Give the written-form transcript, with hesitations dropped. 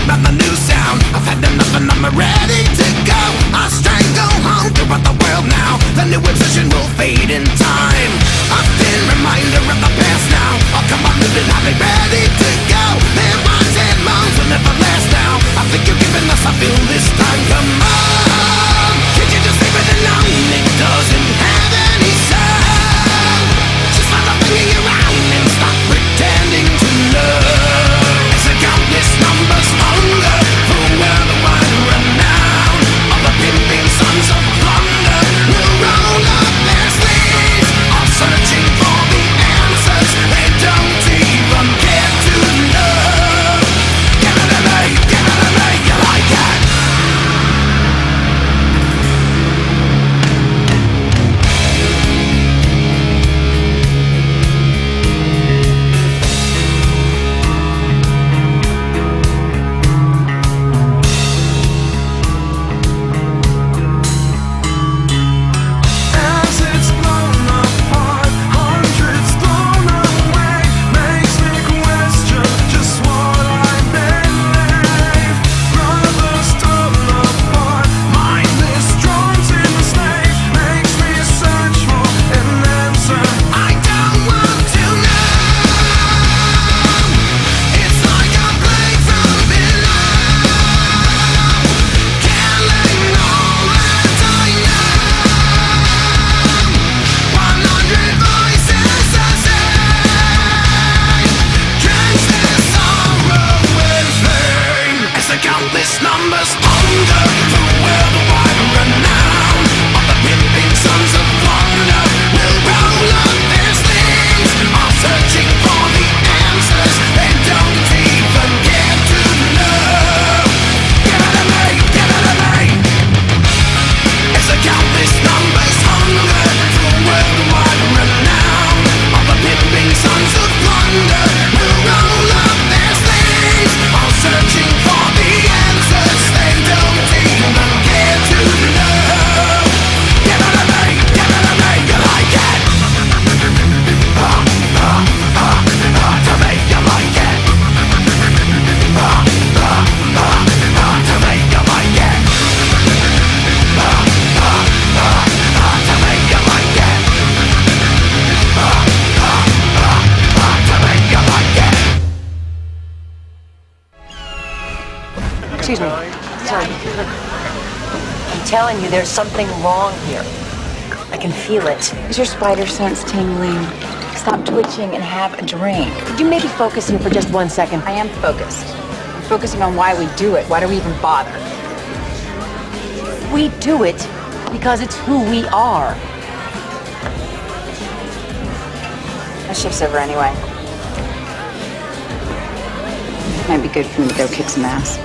about the new sound. I've had enough and I'm ready to go. I'll strangle home throughout the world now. The new obsession will fade in time. A thin reminder of the past now. I'll come on living, I'll be ready to go. Their minds and moans will never last now. I think you're giving us, I feel this time. Come on, can't you just leave it alone? It doesn't have any sound. Just stop thinking around and stop pretending to love. As the countless numbers hunger for worldwide renown, all the pimping sons of plunder will roll up their sleeves, all searching for the answers they don't even care to know. Give it to me, you like it. As it's blown apart, hundreds thrown away, makes me question just what I believe. Brothers torn apart, mindless drones in the slave, makes me search for an answer. I don't want to know. It's like a plague from below, killing all that I know. 100 voices the same, drench their sorrow with fame. As the countless numbers hunger for worldwide renown, all the pimping sons of plunder will roll up their sleeves, all searching for the answers they don't even care to know. Give it to me, give it to me. As the countless numbers hunger for worldwide renown, all the pimping sons of plunder will roll up their sleeves, all searching for the answers they don't even care to know. Give it to me, you like it. To me, you like it. To me, you like it. To me, you like it. To me, you like it. Excuse me. Sorry. I'm telling you, there's something wrong here. I can feel it. Is your spider sense tingling? Stop twitching and have a drink. Could you maybe focus here for just 1 second? I am focused. I'm focusing on why we do it. Why do we even bother? We do it because it's who we are. My shift's over anyway. Might be good for me to go kick some ass.